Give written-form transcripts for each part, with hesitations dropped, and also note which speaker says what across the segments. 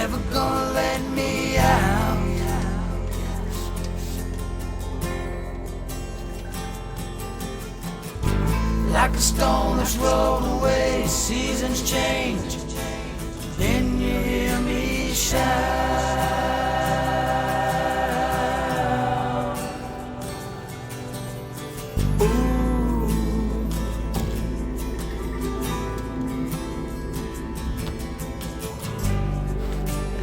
Speaker 1: never gonna let me out. Like a stone that's rolled away, seasons change, then you hear me shout.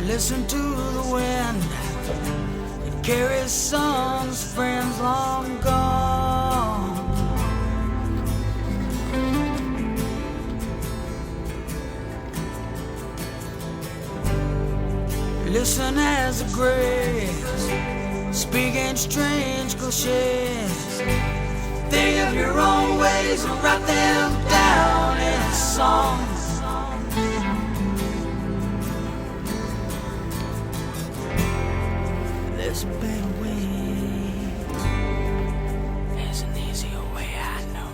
Speaker 1: Listen to the wind, it carries songs, friends long gone. Listen as the graves, speaking strange cliches. Think of your own ways and write them down in a song. There's a better way. There's an easier way, I know.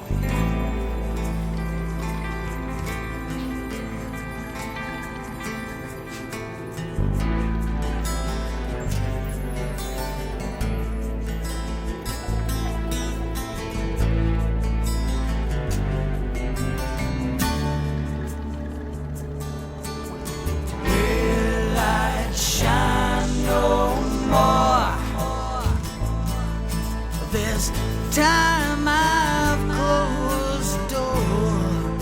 Speaker 1: Will light shine no more? This time I've closed the door.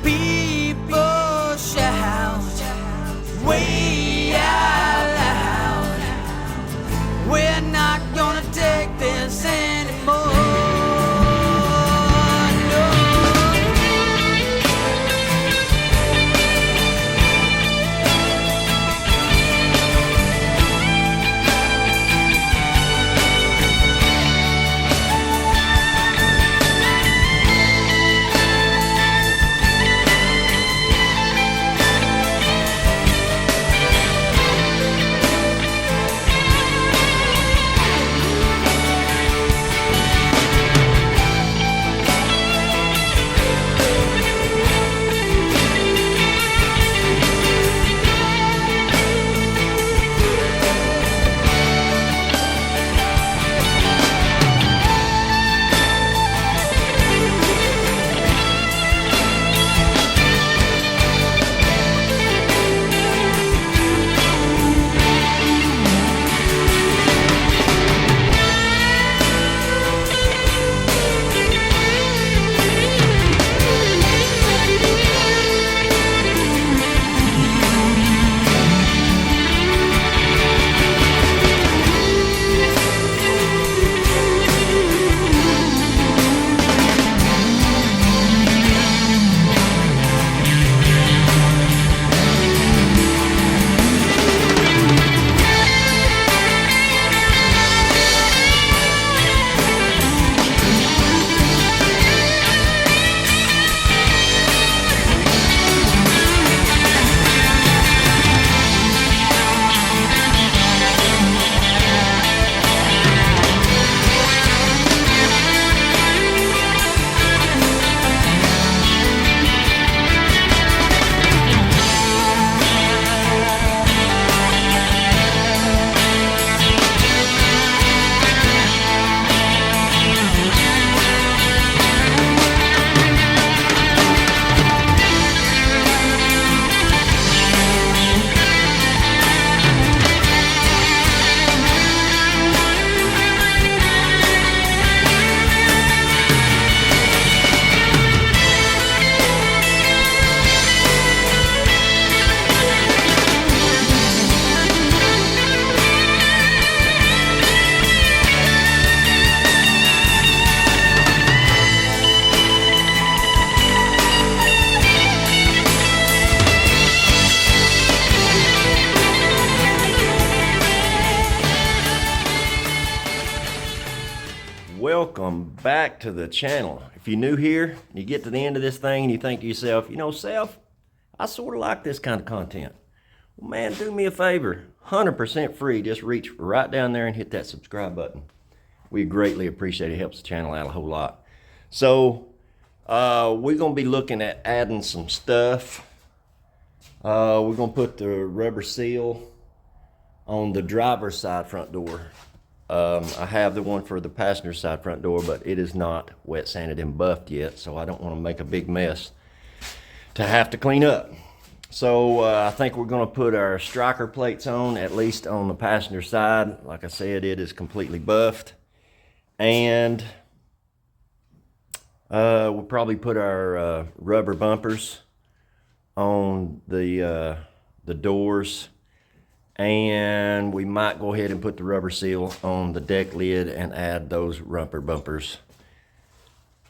Speaker 1: People shout way out loud, we're not gonna take this anymore.
Speaker 2: Welcome back to the channel. If you're new here, you get to the end of this thing and you think to yourself, you know, Self, I sort of like this kind of content. Well, man, do me a favor, 100% free. Just reach right down there and hit that subscribe button. We greatly appreciate it. It helps the channel out a whole lot. So we're going to be looking at adding some stuff We're gonna put the rubber seal on the driver's side front door. I have the one for the passenger side front door, but it is not wet sanded and buffed yet, so I don't want to make a big mess to have to clean up. So I think we're going to put our striker plates on, at least on the passenger side. Like I said, it is completely buffed. And we'll probably put our rubber bumpers on the doors. And we might go ahead and put the rubber seal on the deck lid and add those rubber bumpers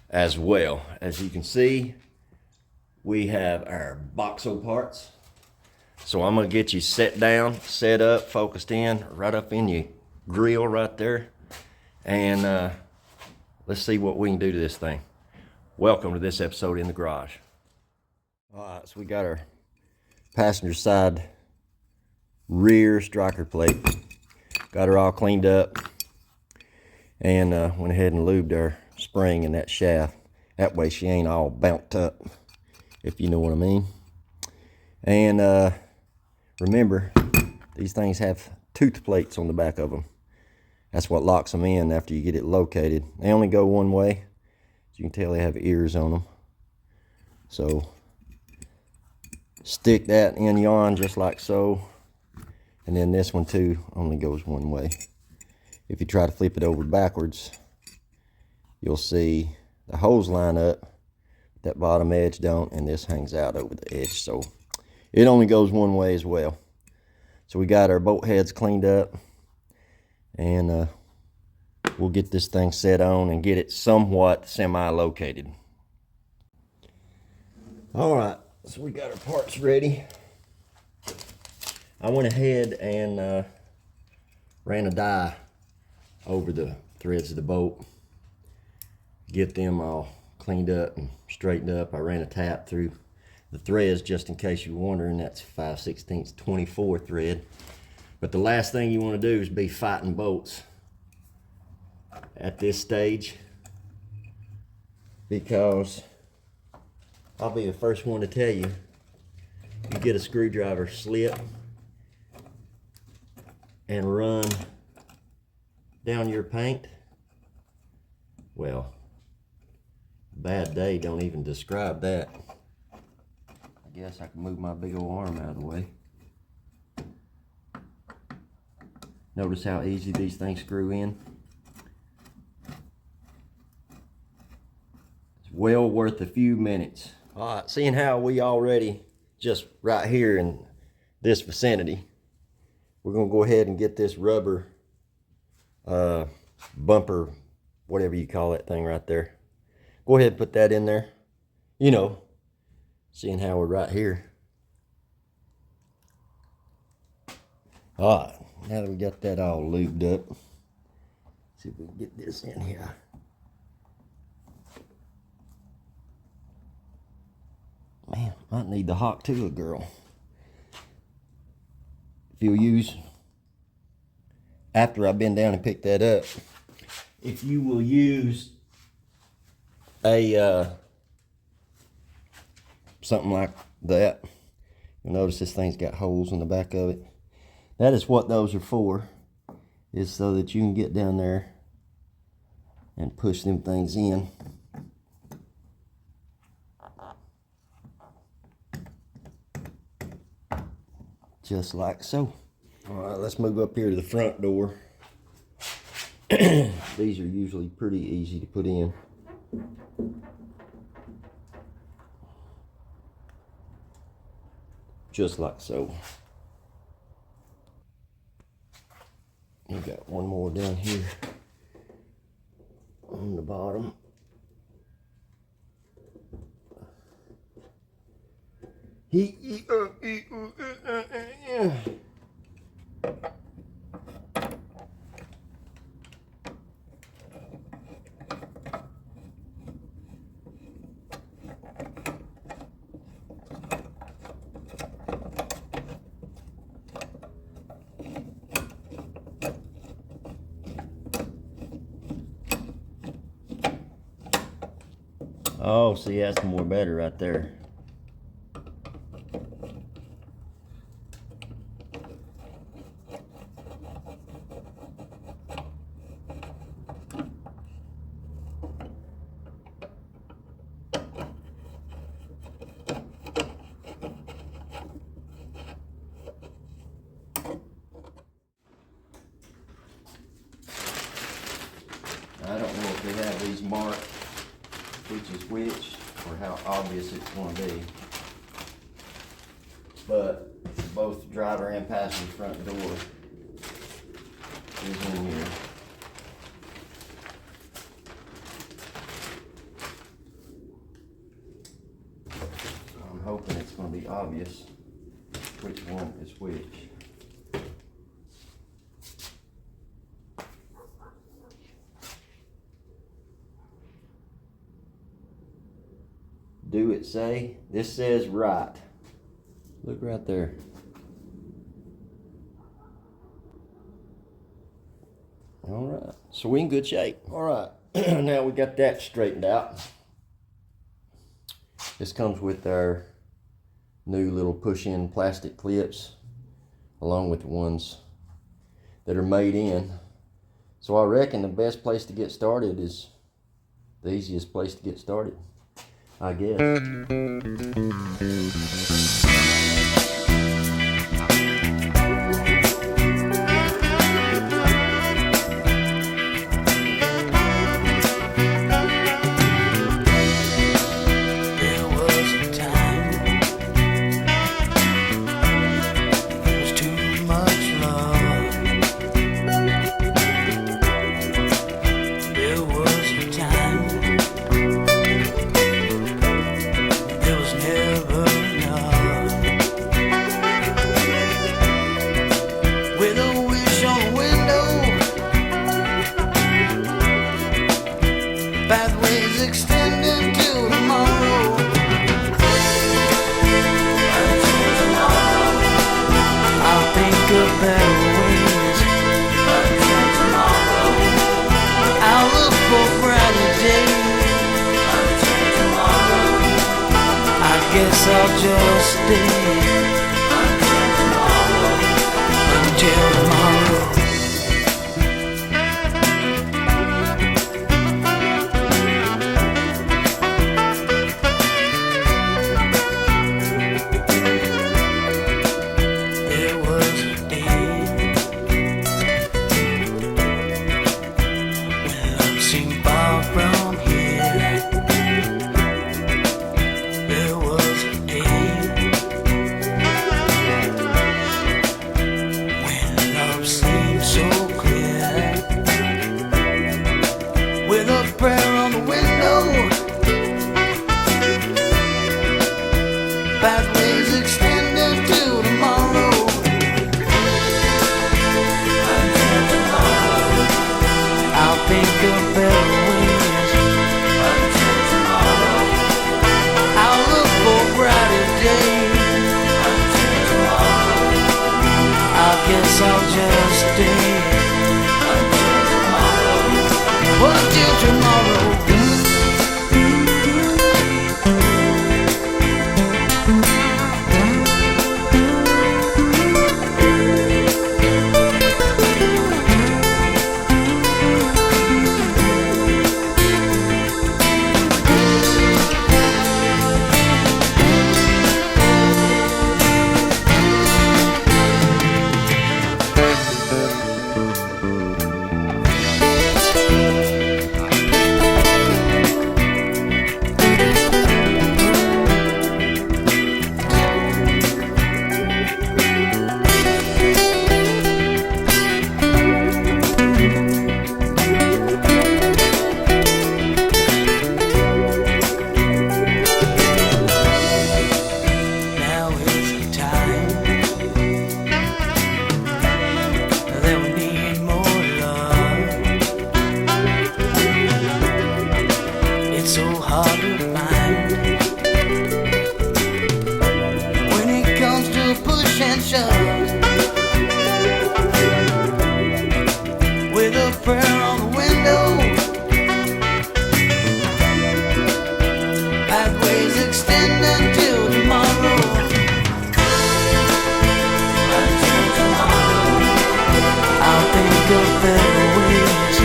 Speaker 2: as well. As you can see, we have our boxo parts. So I'm gonna get you set down, set up, focused in, right up in your grill right there. And let's see what we can do to this thing. Welcome to this episode in the garage. All right, so we got our passenger side rear striker plate. Got her all cleaned up and went ahead and lubed our spring in that shaft. That way she ain't all bounced up, if you know what I mean. And remember, these things have tooth plates on the back of them. That's what locks them in after you get it located. They only go one way. As you can tell, they have ears on them. So stick that in yon just like so. And then this one too only goes one way. If you try to flip it over backwards, you'll see the holes line up, that bottom edge don't, and this hangs out over the edge. So it only goes one way as well. So we got our bolt heads cleaned up, and we'll get this thing set on and get it somewhat semi-located. All right, so we got our parts ready. I went ahead and ran a die over the threads of the bolt, get them all cleaned up and straightened up. I ran a tap through the threads just in case you're wondering. That's 5/16 24 thread. But the last thing you want to do is be fighting bolts at this stage, because I'll be the first one to tell you, you get a screwdriver slip and run down your paint, well, bad day don't even describe that. I guess I can move my big old arm out of the way. Notice how easy these things screw in. It's well worth a few minutes. All right, seeing how we already just right here in this vicinity, we're gonna go ahead and get this rubber bumper, whatever you call that thing right there. Go ahead and put that in there. You know, seeing how we're right here. All right, now that we got that all lubed up, see if we can get this in here. Man, might need the hot tool, girl. If you'll use, after I bend down and pick that up, if you will use a something like that, you'll notice this thing's got holes in the back of it. That is what those are for, is so that you can get down there and push them things in. Just like so. All right, let's move up here to the front door. These are usually pretty easy to put in. Just like so. You got one more down here on the bottom. Oh, see, that's more better right there. mark which is which or how obvious it's going to be. But both driver and passenger front door is in here. So I'm hoping it's going to be obvious which one is which. Do it say? This says right. Look right there. All right, so we in good shape. All right, now we got that straightened out. This comes with our new little push-in plastic clips, along with the ones that are made in. So I reckon the best place to get started is the easiest place to get started, I guess.
Speaker 1: Pathways extending to tomorrow. I'll think of better ways. I'll look for brighter days. I guess I'll just stay until tomorrow. With a prayer on the window, pathways extending to tomorrow. I'll think of better ways. I'll look for brighter days. I guess I'll just stay until tomorrow. With a prayer on the window, pathways extending till tomorrow. Until tomorrow, I'll think of better ways.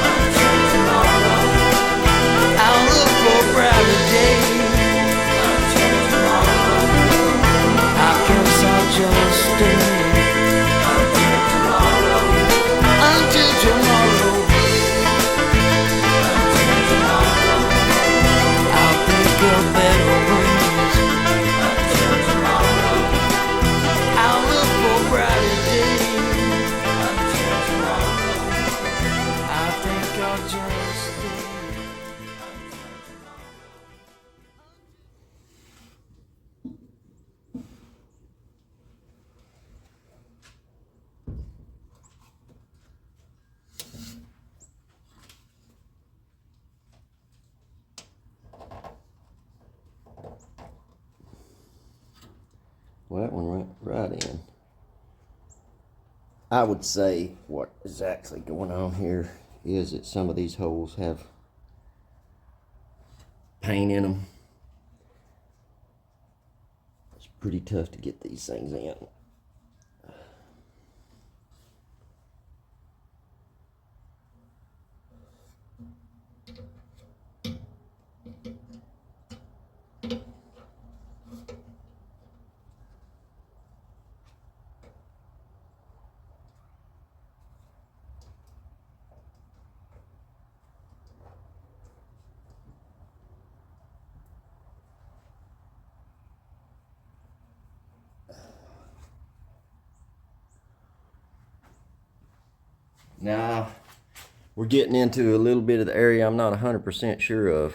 Speaker 1: Until tomorrow, I'll look for brighter days. Until tomorrow, I guess I'll just stay
Speaker 2: that one went right in. I would say what is actually going on here is that some of these holes have paint in them. It's pretty tough to get these things in. Now, we're getting into a little bit of the area I'm not 100% sure of.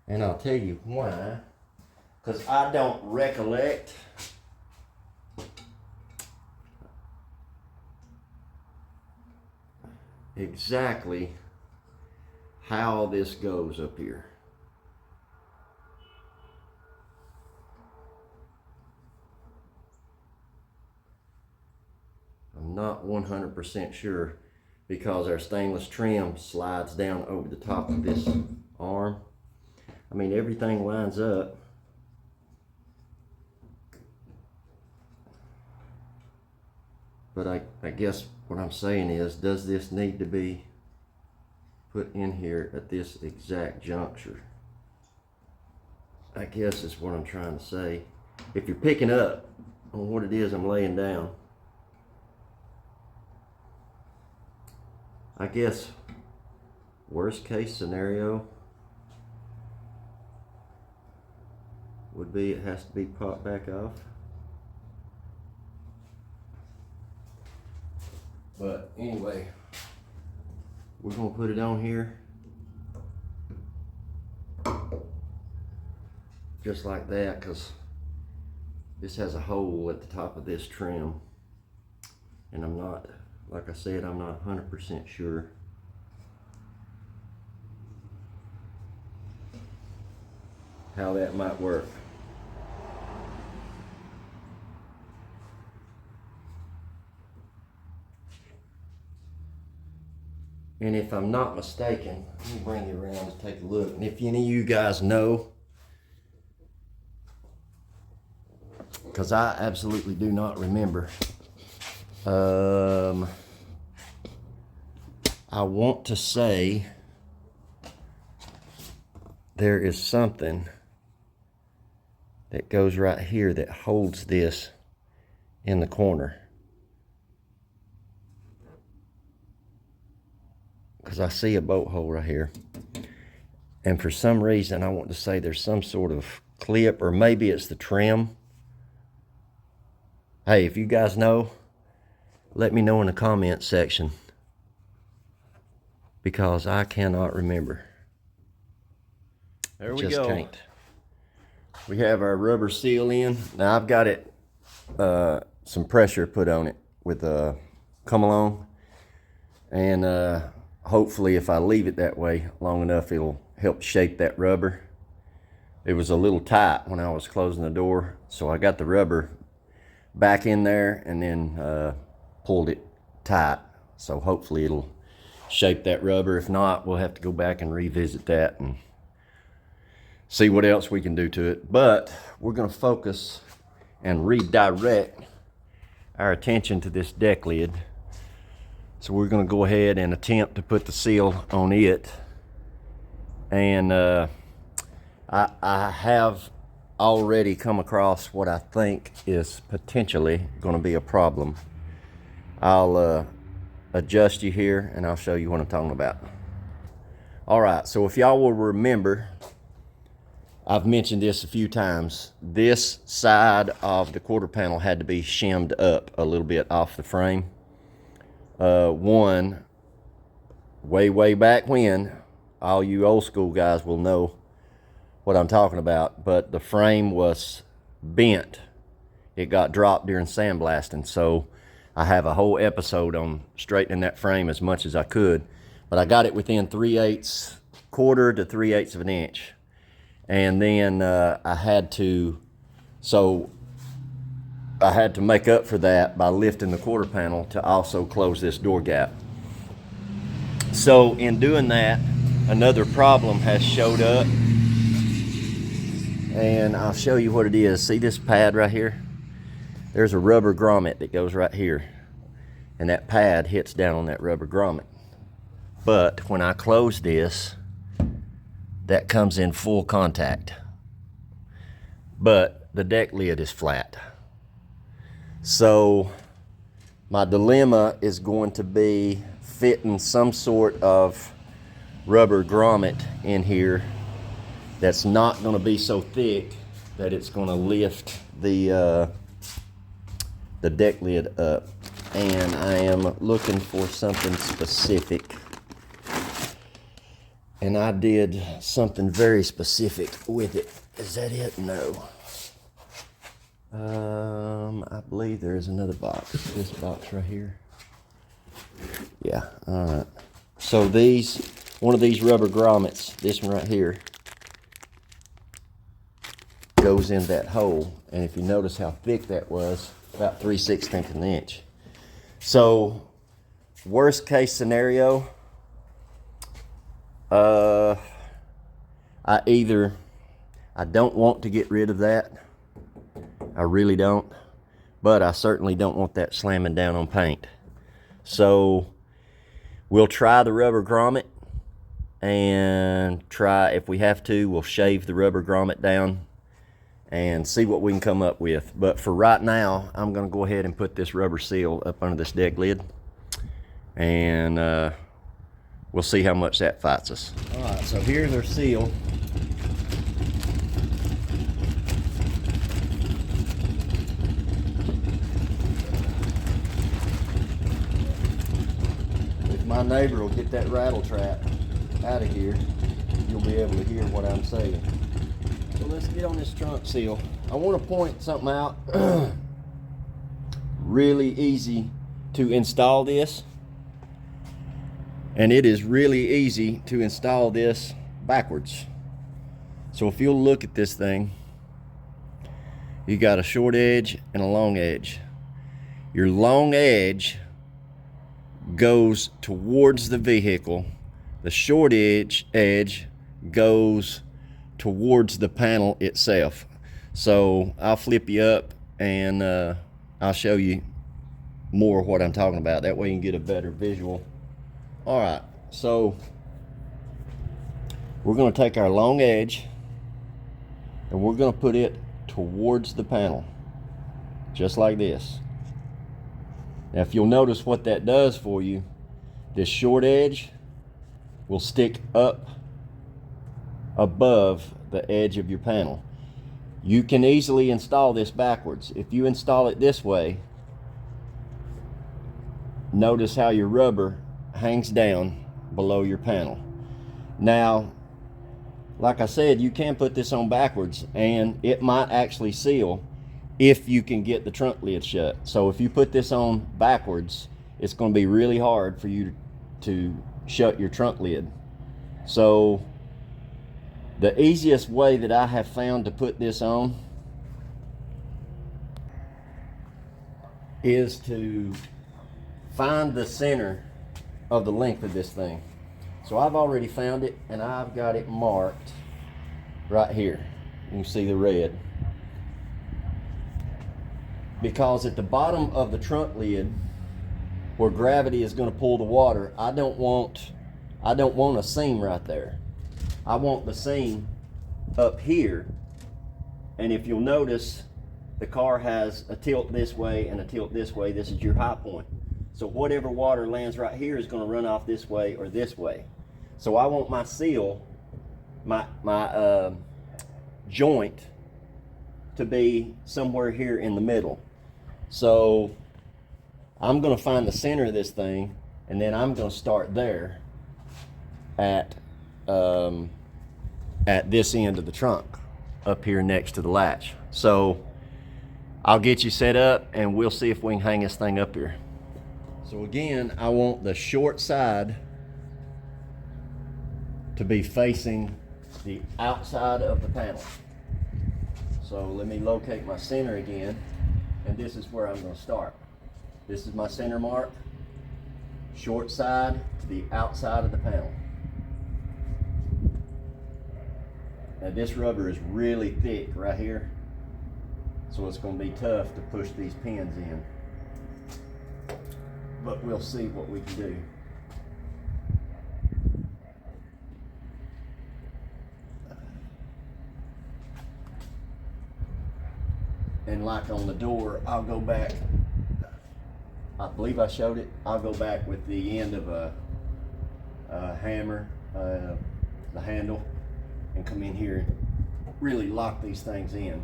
Speaker 2: And I'll tell you why. Because I don't recollect exactly how this goes up here. I'm not 100% sure because our stainless trim slides down over the top of this arm. I mean, everything lines up. But I guess what I'm saying is, does this need to be put in here at this exact juncture? I guess is what I'm trying to say. If you're picking up on what it is I'm laying down, I guess worst case scenario would be it has to be popped back off. But anyway, we're gonna put it on here just like that, because this has a hole at the top of this trim, and I'm not, like I said, I'm not 100% sure. How that might work. And if I'm not mistaken, let me bring you around to take a look. And if any of you guys know, because I absolutely do not remember, I want to say there is something that goes right here that holds this in the corner. Because I see a bolt hole right here. And for some reason, I want to say there's some sort of clip, or maybe it's the trim. Hey, if you guys know, let me know in the comment section, because I cannot remember. There we go. Can't. We have our rubber seal in. Now I've got it, some pressure put on it with a come along, and hopefully if I leave it that way long enough, it'll help shape that rubber. It was a little tight when I was closing the door, so I got the rubber back in there and then pulled it tight. So hopefully it'll shape that rubber. If not, we'll have to go back and revisit that and see what else we can do to it. But we're gonna focus and redirect our attention to this deck lid. So we're gonna go ahead and attempt to put the seal on it. And I have already come across what I think is potentially gonna be a problem. I'll adjust you here and I'll show you what I'm talking about. All right, so if y'all will remember, I've mentioned this a few times. This side of the quarter panel had to be shimmed up a little bit off the frame. One, way back when, all you old school guys will know what I'm talking about, but the frame was bent. It got dropped during sandblasting, so I have a whole episode on straightening that frame as much as I could, but I got it within 3/8 quarter to 3/8 of an inch. And then I had to, so I had to make up for that by lifting the quarter panel to also close this door gap. So in doing that, another problem has showed up, and I'll show you what it is. See this pad right here? There's a rubber grommet that goes right here, and that pad hits down on that rubber grommet. But when I close this, that comes in full contact. But the deck lid is flat. So my dilemma is going to be fitting some sort of rubber grommet in here that's not going to be so thick that it's going to lift the deck lid up. And I am looking for something specific. And I did something very specific with it. Is that it? No. I believe there is another box. This box right here. Yeah, all right. So one of these rubber grommets, this one right here, goes in that hole. And if you notice how thick that was, about 3/16 of an inch. So, worst case scenario, I don't want to get rid of that. I really don't. But I certainly don't want that slamming down on paint. So we'll try the rubber grommet, and try, if we have to, we'll shave the rubber grommet down and see what we can come up with. But for right now, I'm going to go ahead and put this rubber seal up under this deck lid, and we'll see how much that fights us. All right, so here's our seal. If my neighbor will get that rattle trap out of here, you'll be able to hear what I'm saying. So let's get on this trunk seal. I want to point something out. Really easy to install this. And it is really easy to install this backwards. So if you'll look at this thing, you got a short edge and a long edge. Your long edge goes towards the vehicle. The short edge goes towards the panel itself. So I'll flip you up, and I'll show you more of what I'm talking about. That way you can get a better visual. All right, so we're going to take our long edge and we're going to put it towards the panel, just like this. Now, if you'll notice what that does for you, this short edge will stick up above the edge of your panel. You can easily install this backwards. If you install it this way, notice how your rubber hangs down below your panel. Now, like I said, you can put this on backwards and it might actually seal if you can get the trunk lid shut. So if you put this on backwards, it's going to be really hard for you to shut your trunk lid. So the easiest way that I have found to put this on is to find the center of the length of this thing. So I've already found it, and I've got it marked right here. You can see the red. Because at the bottom of the trunk lid, where gravity is going to pull the water, I don't want a seam right there. I want the seam up here. And if you'll notice, the car has a tilt this way and a tilt this way. This is your high point. So whatever water lands right here is going to run off this way or this way. So I want my seal, my joint, to be somewhere here in the middle. So I'm going to find the center of this thing, and then I'm going to start there at this end of the trunk, up here next to the latch. So I'll get you set up, and we'll see if we can hang this thing up here. So again, I want the short side to be facing the outside of the panel. So let me locate my center again. and this is where I'm going to start. This is my center mark, short side to the outside of the panel. Now this rubber is really thick right here, so it's going to be tough to push these pins in, but we'll see what we can do. And like on the door, I'll go back, I believe I showed it, I'll go back with the end of a hammer, the handle, and come in here and really lock these things in.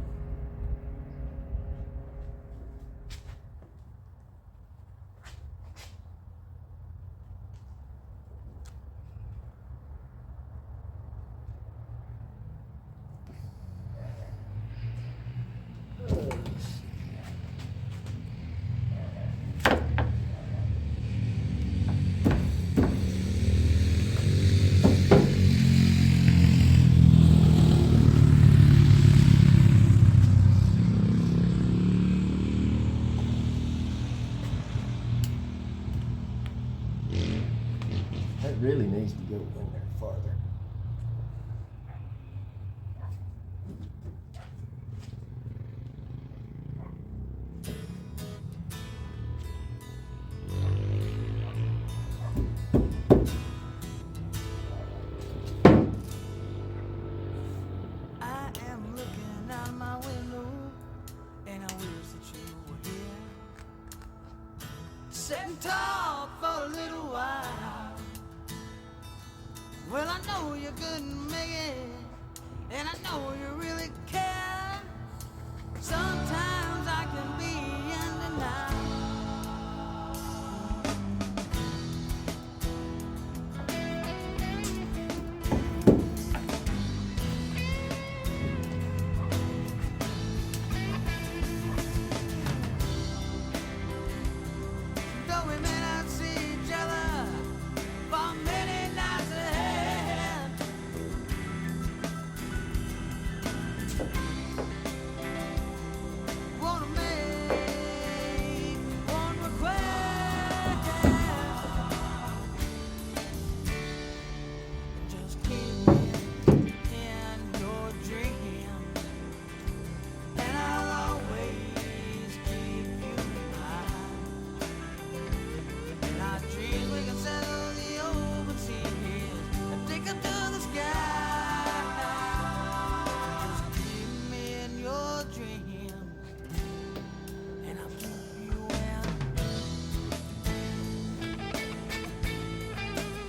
Speaker 2: That really needs to go in there farther.
Speaker 1: I am looking out my window, and I wish that you were here, sitting tall for a little while. Well, I know you couldn't make it, and I know you really care. Sometimes I can be in denial. Though we may not see each other for many nights ahead, wanna make one request. Just keep me in your dreams, and I'll always keep you in mind. In our dreams we can settle the open seas and take up to the sky. Just keep me in your dreams, and I'll keep you in.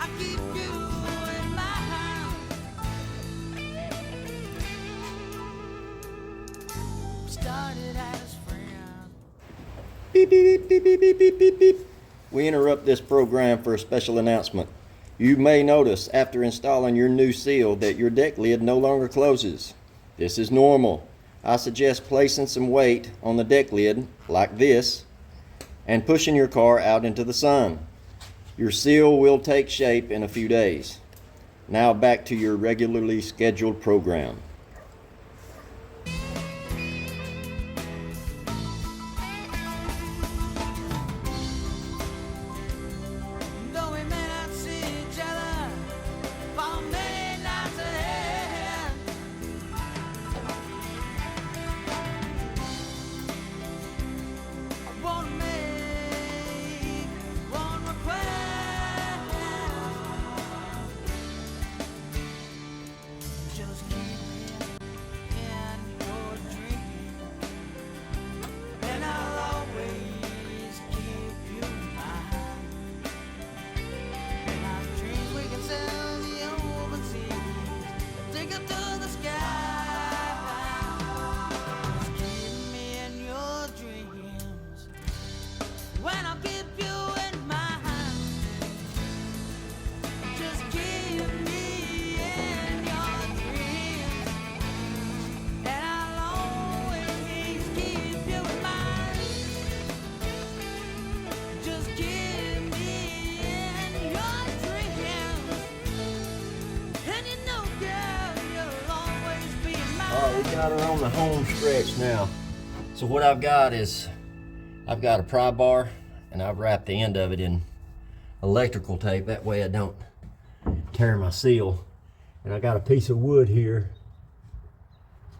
Speaker 1: I keep you in mind. We started as friends.
Speaker 2: Beep, beep, beep, beep, beep, beep, beep, beep. We interrupt this program for a special announcement. You may notice after installing your new seal that your deck lid no longer closes. This is normal. I suggest placing some weight on the deck lid, like this, and pushing your car out into the sun. Your seal will take shape in a few days. Now back to your regularly scheduled program.
Speaker 1: Though we may not see each other for many nights ahead, I wanna make one request. Just keep me in your dreams, and I'll always keep you in mind. In our dreams we can sail the open seas, take up to the sky. Just keep me in your dreams, when I keep you in mind. Just keep me in your dreams, and I'll always keep you in mind. Just keep me in your dreams, and you know, girl, you'll always be mine.
Speaker 2: All right, we got her on the home stretch now. So what I've got is I've got a pry bar and I've wrapped the end of it in electrical tape. That way I don't tear my seal. And I got a piece of wood here.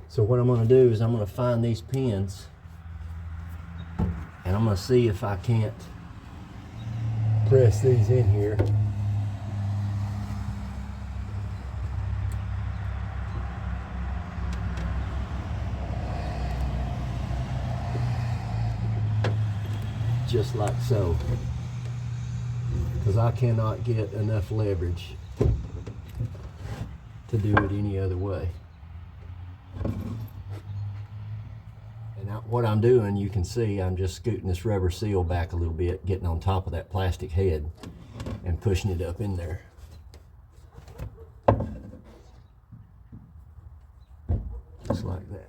Speaker 2: So what I'm gonna do is I'm gonna find these pins and I'm gonna see if I can't press these in here. Just like so, because I cannot get enough leverage to do it any other way. And what I'm doing, you can see I'm just scooting this rubber seal back a little bit, getting on top of that plastic head and pushing it up in there. Just like that.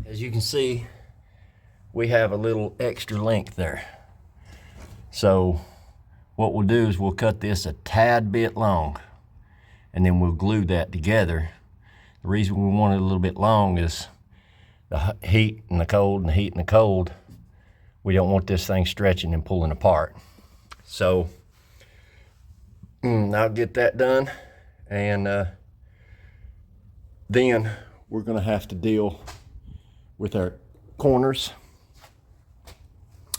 Speaker 2: As you can see, we have a little extra length there. So what we'll do is we'll cut this a tad bit long and then we'll glue that together. The reason we want it a little bit long is the heat and the cold and the heat and the cold. We don't want this thing stretching and pulling apart. So I'll get that done, and then we're gonna have to deal with our corners.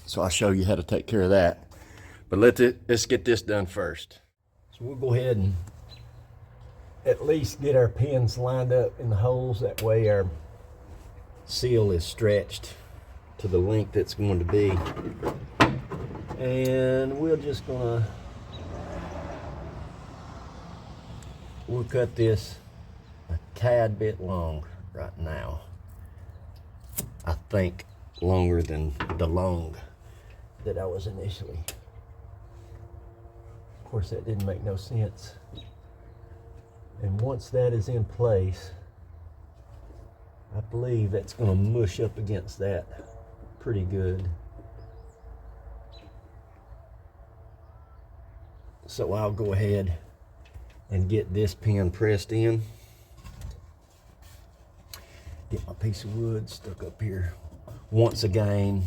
Speaker 2: So I'll show you how to take care of that. But let's get this done first. So we'll go ahead and at least get our pins lined up in the holes. That way our seal is stretched to the length it's going to be. And we'll cut this a tad bit long right now. I think longer than the long that I was initially. Of course, that didn't make no sense. And once that is in place, I believe that's going to mush up against that pretty good. So I'll go ahead and get this pin pressed in. Get my piece of wood stuck up here once again.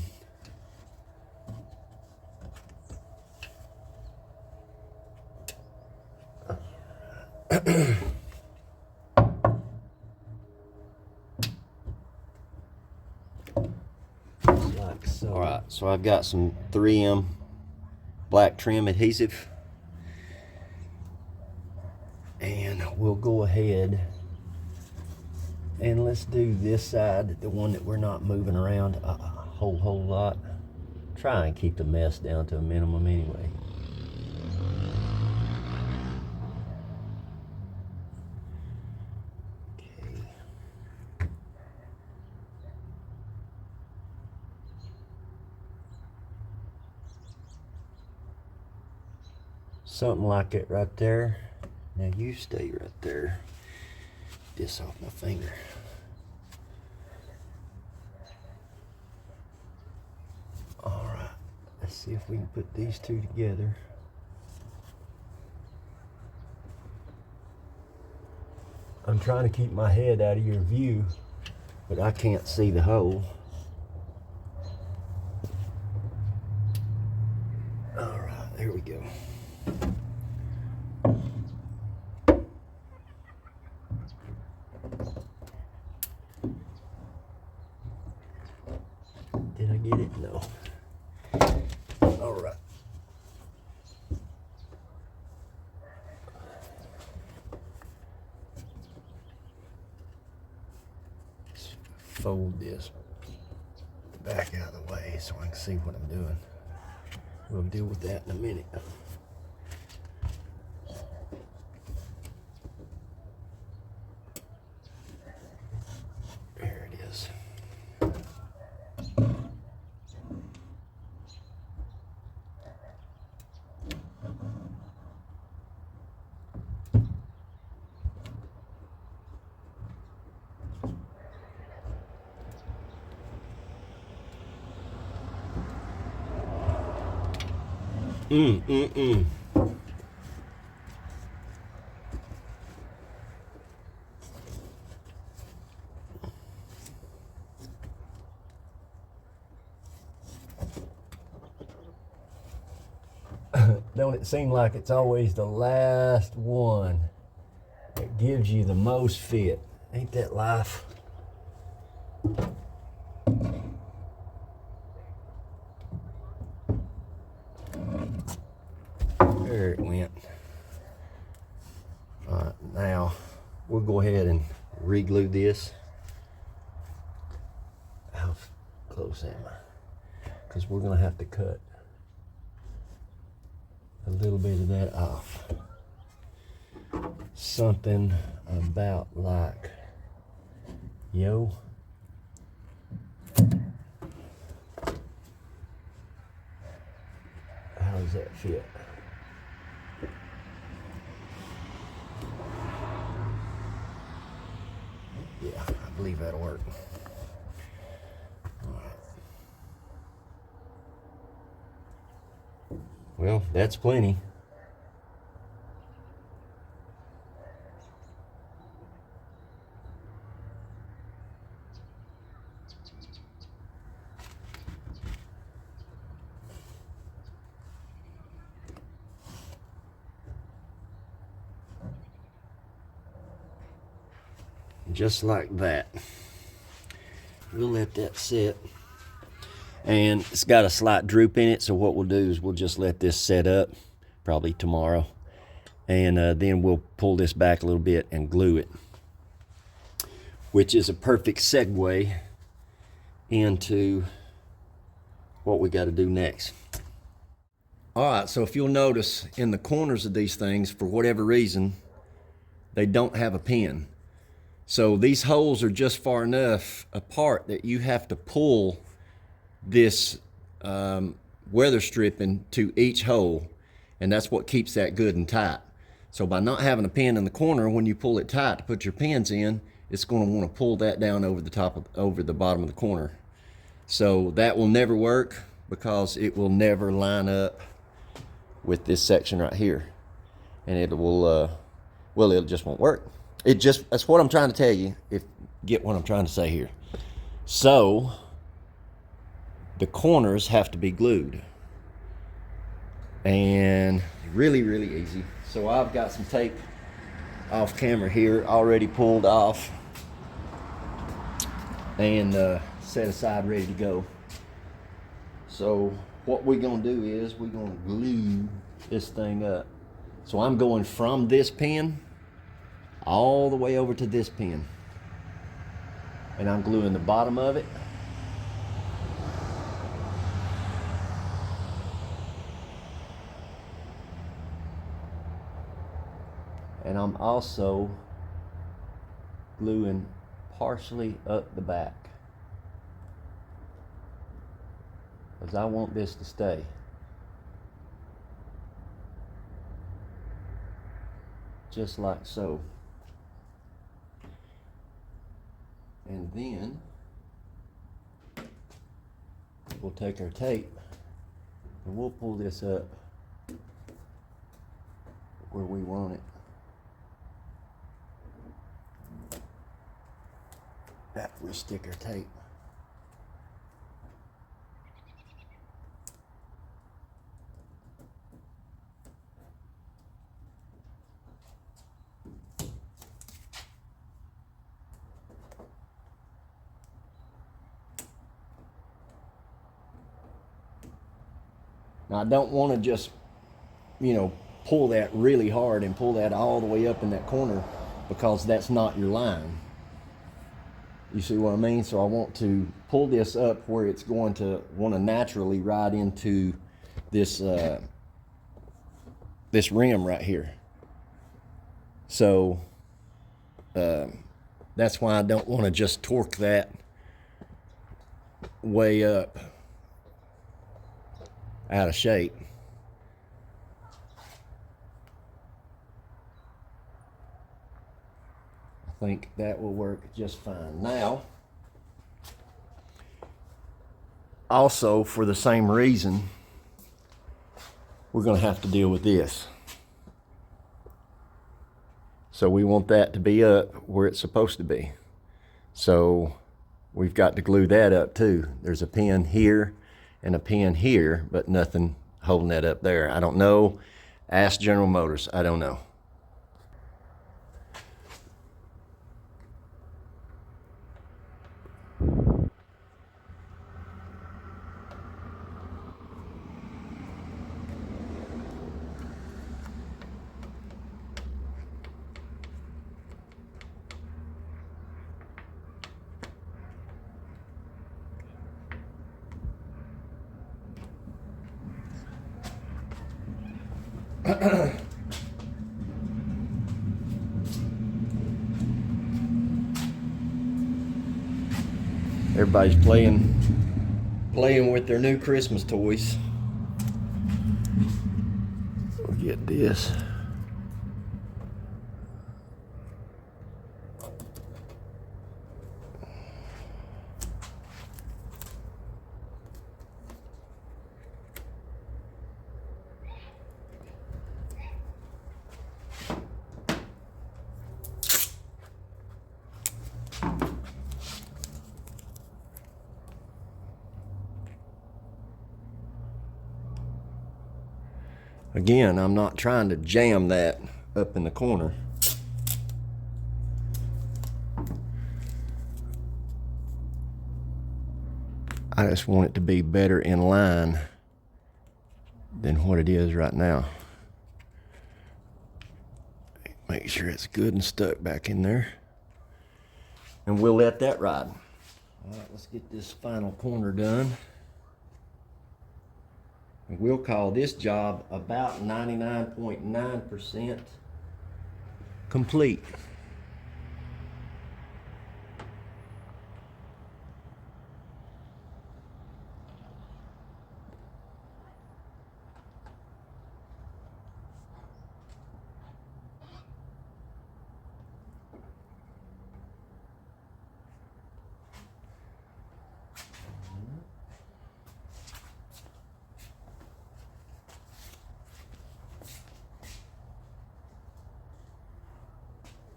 Speaker 2: Like so. All right, so I've got some 3M black trim adhesive, and we'll go ahead and let's do this side, the one that we're not moving around a whole lot. Try and keep the mess down to a minimum anyway. Okay. Something like it right there. Now you stay right there. This off my finger. All right, let's see if we can put these two together. I'm trying to keep my head out of your view, but I can't see the hole. All right, there we go. Did I get it? No. All right. Let's fold this back out of the way so I can see what I'm doing. We'll deal with that in a minute. There it is. don't it seem like it's always the last one that gives you the most fit? Ain't that life? There it went. All right, now we'll go ahead and re-glue this. How close am I? Because we're gonna have to cut a little bit of that off. Something about like, yo. How does that fit? Yeah, I believe that'll work. All right. Well, that's plenty. Just like that. We'll let that sit. And it's got a slight droop in it, so what we'll do is we'll just let this set up, probably tomorrow. And then we'll pull this back a little bit and glue it. Which is a perfect segue into what we got to do next. All right, so if you'll notice in the corners of these things, for whatever reason, they don't have a pin. So these holes are just far enough apart that you have to pull this weather strip into each hole, and that's what keeps that good and tight. So by not having a pin in the corner, when you pull it tight to put your pins in, it's going to want to pull that down over the top over the bottom of the corner. So that will never work because it will never line up with this section right here, and it will well, it just won't work. That's what I'm trying to tell you, get what I'm trying to say here. So the corners have to be glued, and really, really easy. So I've got some tape off camera here already pulled off and set aside, ready to go. So what we're gonna do is we're gonna glue this thing up. So I'm going from this pin all the way over to this pin, and I'm gluing the bottom of it, and I'm also gluing partially up the back, because I want this to stay. Just like so. And then we'll take our tape and we'll pull this up where we want it. After we stick our tape. Now I don't want to just, pull that really hard and pull that all the way up in that corner, because that's not your line. You see what I mean? So I want to pull this up where it's going to want to naturally ride into this this rim right here. So that's why I don't want to just torque that way up out of shape. I think that will work just fine. Now, also for the same reason, we're going to have to deal with this. So we want that to be up where it's supposed to be. So we've got to glue that up too. There's a pin here and a pin here, but nothing holding that up there. I don't know. Ask General Motors. I don't know. Everybody's playing with their new Christmas toys. We'll get this. Again, I'm not trying to jam that up in the corner. I just want it to be better in line than what it is right now. Make sure it's good and stuck back in there. And we'll let that ride. All right, let's get this final corner done. And we'll call this job about 99.9% complete.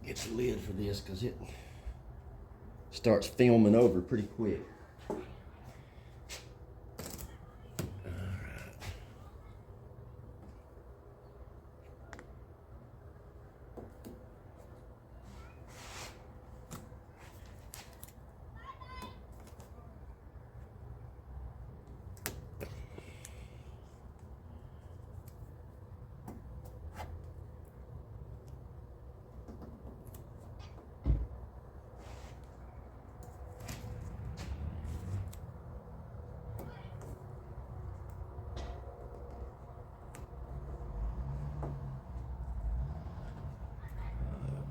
Speaker 2: Get the lid for this because it starts filming over pretty quick.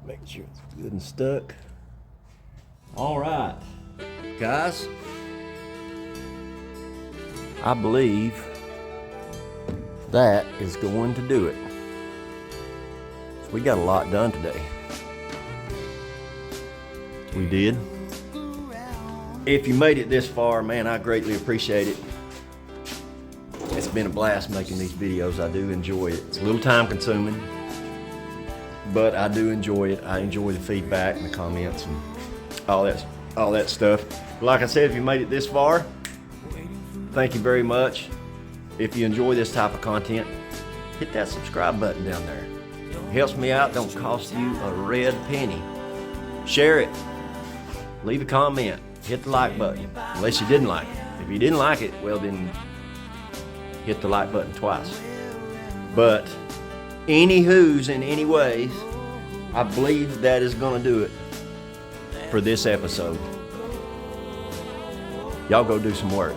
Speaker 2: Make sure it's good and stuck. All right, guys. I believe that is going to do it. So we got a lot done today. We did. If you made it this far, man, I greatly appreciate it. It's been a blast making these videos. I do enjoy it. It's a little time consuming, but I do enjoy it. I enjoy the feedback and the comments and all that stuff. Like I said, if you made it this far, thank you very much. If you enjoy this type of content, hit that subscribe button down there. It helps me out, don't cost you a red penny. Share it, leave a comment, hit the like button, unless you didn't like it. If you didn't like it, well then hit the like button twice. But anywho's in any ways, I believe that is gonna do it for this episode. Y'all go do some work.